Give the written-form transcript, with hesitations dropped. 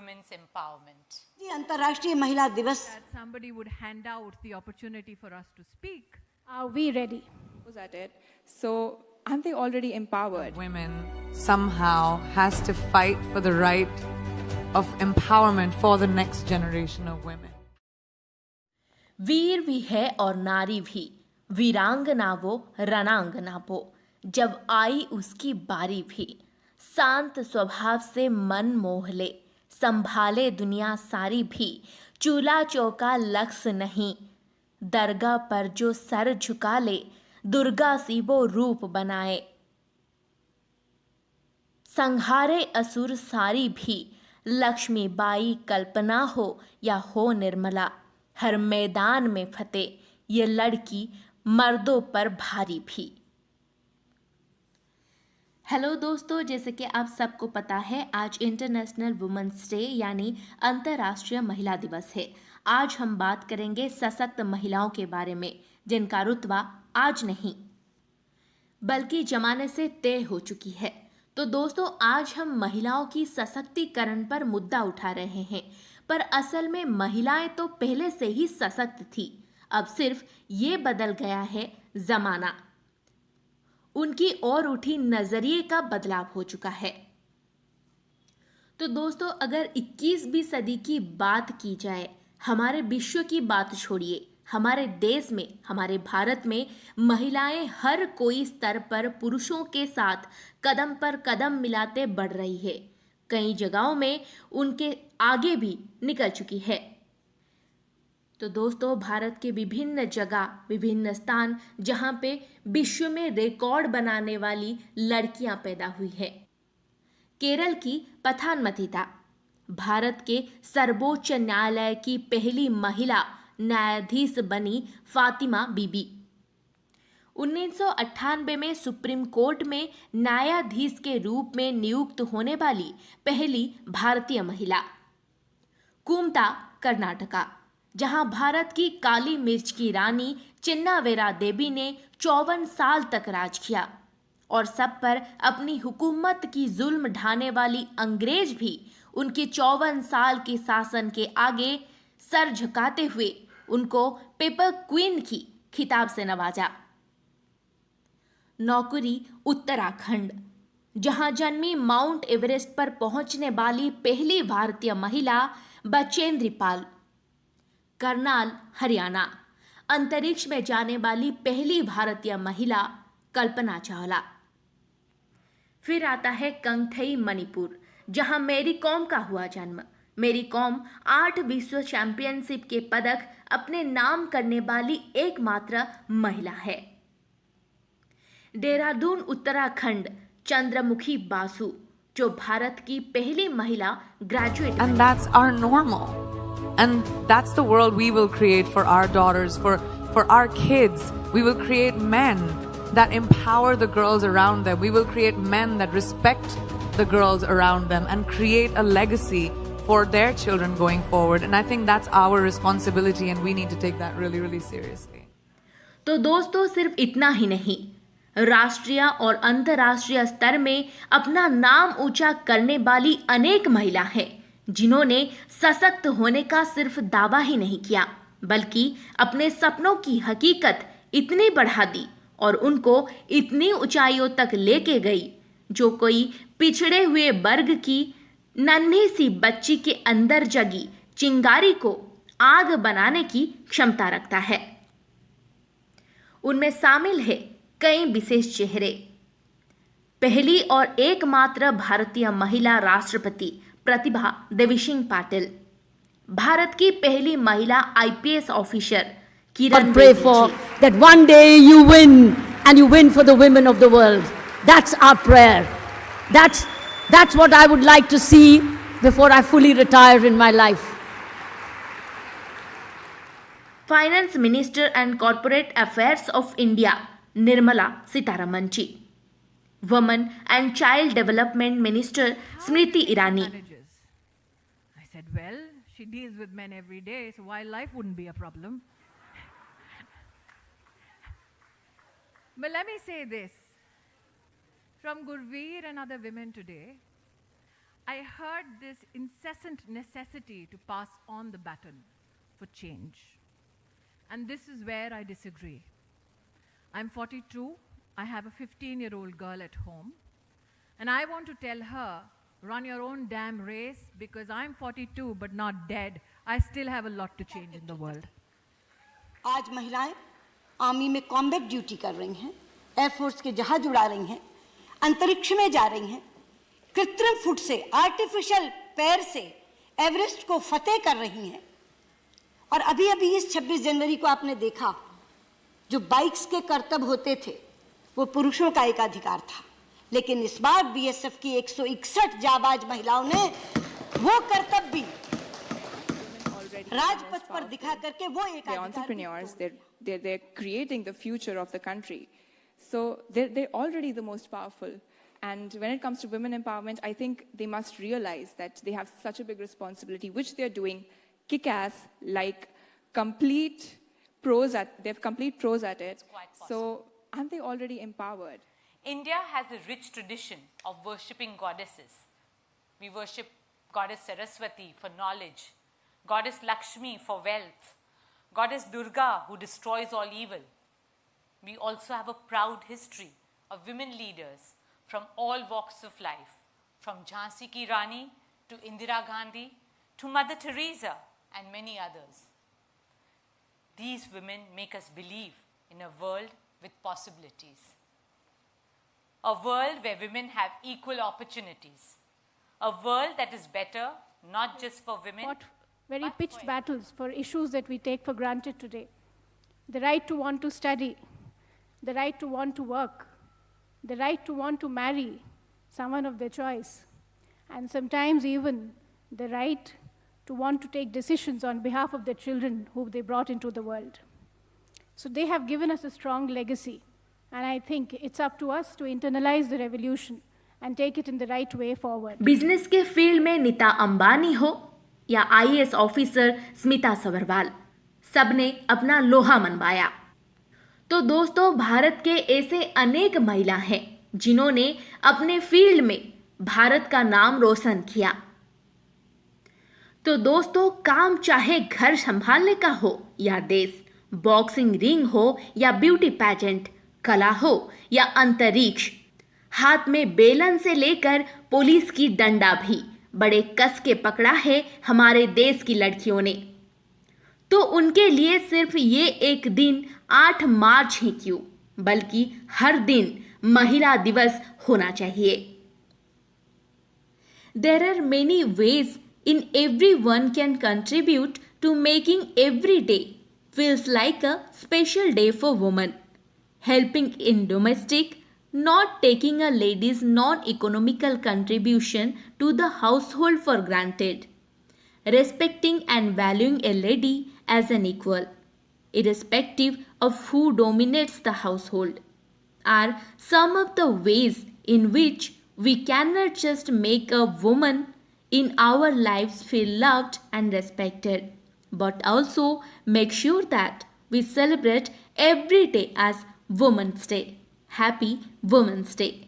women's empowerment. जी अंतर्राष्ट्रीय महिला दिवस That somebody would hand out the opportunity for us to speak. Are we ready? Was at it. So aren't they already empowered? Women somehow has to fight for the right of empowerment for the next generation of women. वीर भी है और नारी भी, वीरांगना वो रणांगना वो, जब आई उसकी बारी भी, शांत स्वभाव से मन मोह ले, संभाले दुनिया सारी भी, चूल्हा चौका लक्ष्य नहीं, दरगाह पर जो सर झुका ले, दुर्गा सी वो रूप बनाए, संहारे असुर सारी भी, लक्ष्मी बाई कल्पना हो या हो निर्मला, हर मैदान में फतेह ये लड़की मर्दों पर भारी भी। हेलो दोस्तों, जैसे कि आप सबको पता है आज इंटरनेशनल वुमेन्स डे यानी अंतर्राष्ट्रीय महिला दिवस है। आज हम बात करेंगे सशक्त महिलाओं के बारे में जिनका रुतबा आज नहीं बल्कि जमाने से तय हो चुकी है। तो दोस्तों आज हम महिलाओं की सशक्तिकरण पर मुद्दा उठा रहे हैं, पर असल में महिलाएं तो पहले से ही सशक्त थी, अब सिर्फ ये बदल गया है जमाना, उनकी ओर उठी नजरिए का बदलाव हो चुका है। तो दोस्तों अगर 21वीं सदी की बात की जाए, हमारे विश्व की बात छोड़िए, हमारे देश में, हमारे भारत में महिलाएं हर कोई स्तर पर पुरुषों के साथ कदम पर कदम मिलाते बढ़ रही है, कई जगहों में उनके आगे भी निकल चुकी है। तो दोस्तों भारत के विभिन्न जगह, विभिन्न स्थान जहां पे विश्व में रिकॉर्ड बनाने वाली लड़कियां पैदा हुई है। केरल की पथानमथिट्टा भारत के सर्वोच्च न्यायालय की पहली महिला न्यायाधीश बनी फातिमा बीबी। 1998 में सुप्रीम कोर्ट में न्यायाधीश के रूप में नियुक्त होने वाली पहली भारतीय महिला। कुमटा कर्नाटका जहां भारत की काली मिर्च की रानी चिन्नावेरा देवी ने 54 साल तक राज किया और सब पर अपनी हुकूमत की जुल्म ढाने वाली अंग्रेज भी उनके 54 साल के शासन के आगे सर झुकाते हुए उनको पेपर क्वीन की खिताब से नवाजा। नौकुरी उत्तराखंड जहां जन्मी माउंट एवरेस्ट पर पहुंचने वाली पहली भारतीय महिला बचेंद्री पाल। करनाल हरियाणा अंतरिक्ष में जाने वाली पहली भारतीय महिला कल्पना चावला। फिर आता है कंगथई मणिपुर जहां मेरी कॉम का हुआ जन्म। मेरी कॉम 8 विश्व चैंपियनशिप के पदक अपने नाम करने वाली एकमात्र महिला है। देहरादून उत्तराखंड चंद्रमुखी बासु जो भारत की पहली महिला graduate. And that's our normal. And that's the world we will create for our daughters, for our kids. We will create men that empower the girls around them. We will create men that respect the girls around them and create a legacy for their children going forward. And I think that's our responsibility and we need to take that really, really seriously. तो दोस्तों सिर्फ इतना ही नहीं, राष्ट्रीय और अंतर्राष्ट्रीय स्तर में अपना नाम ऊंचा करने वाली अनेक महिला हैं जिन्होंने सशक्त होने का सिर्फ दावा ही नहीं किया बल्कि अपने सपनों की हकीकत इतनी बढ़ा दी और उनको इतनी ऊंचाइयों तक लेके गई जो कोई पिछड़े हुए वर्ग की नन्ही सी बच्ची के अंदर जगी चिंगारी को आग बनाने की क्षमता रखता है। उनमें शामिल है कई विशेष चेहरे। पहली और एकमात्र भारतीय महिला राष्ट्रपति प्रतिभा देवीसिंह पाटिल, भारत की पहली महिला IPS officer Kiran pray for that one day you win and you win for the women of the world. That's our prayer. That's what I would like to see before I fully retire in my life. Finance minister and corporate affairs of India Nirmala Sitharaman ji. Women and child development minister Smriti Irani. I said, well, she deals with men every day, so why life wouldn't be a problem? But let me say this. From Gurveer and other women today, I heard this incessant necessity to pass on the baton for change. And this is where I disagree. I'm 42, I have a 15-year-old girl at home, and I want to tell her, run your own damn race, because I'm 42 but not dead. I still have a lot to change in the world. आज महिलाएं army में combat duty कर रही हैं, air force के जहाज उड़ा रही हैं, अंतरिक्ष में जा रही हैं, कृत्रिम फुट से, आर्टिफिशियल पैर से एवरेस्ट को फतेह कर रही हैं। और अभी अभी इस 26 जनवरी को आपने देखा, जो बाइक्स के करतब होते थे वो पुरुषों का एकाधिकार था, लेकिन इस बार बीएसएफ की 161 जाबाज महिलाओं ने वो करतब भी राजपथ पर दिखा करके वो They're entrepreneurs. They're creating the future of the country. So they're already the most powerful. And when it comes to women empowerment, I think they must realize that they have such a big responsibility, which they're doing kick-ass, like complete pros at it. So aren't they already empowered? India has a rich tradition of worshipping goddesses. We worship Goddess Saraswati for knowledge, Goddess Lakshmi for wealth, Goddess Durga who destroys all evil. We also have a proud history of women leaders from all walks of life, from Jhansi Ki Rani to Indira Gandhi to Mother Teresa and many others. These women make us believe in a world with possibilities. A world where women have equal opportunities. A world that is better, not just for women, fought very but pitched for battles for issues that we take for granted today. The right to want to study, the right to want to work, the right to want to marry someone of their choice, and sometimes even the right to want to take decisions on behalf of their children who they brought into the world. So they have given us a strong legacy, and I think it's up to us to internalize the revolution and take it in the right way forward. Business के field में नीता अंबानी हो या IAS officer Smita Sabharwal, सबने अपना लोहा मनवाया। तो दोस्तों, भारत के ऐसे अनेक महिला हैं जिन्होंने अपने फील्ड में भारत का नाम रोशन किया। तो दोस्तों, काम चाहे घर संभालने का हो या देश, बॉक्सिंग रिंग हो या ब्यूटी पैजेंट, कला हो या अंतरिक्ष, हाथ में बेलन से लेकर पुलिस की डंडा भी बड़े कस के पकड़ा है हमारे देश की लड़कियों ने। तो उनके लिए सिर्फ ये एक दिन 8 मार्च ही क्यों, बल्कि हर दिन महिला दिवस होना चाहिए। There are many ways in everyone can contribute to making every day feels like a special day for women. Helping in domestic, not taking a lady's non-economical contribution to the household for granted, respecting and valuing a lady as an equal, irrespective of who dominates the household, are some of the ways in which we cannot just make a woman in our lives feel loved and respected, but also make sure that we celebrate every day as Women's Day. Happy Women's Day.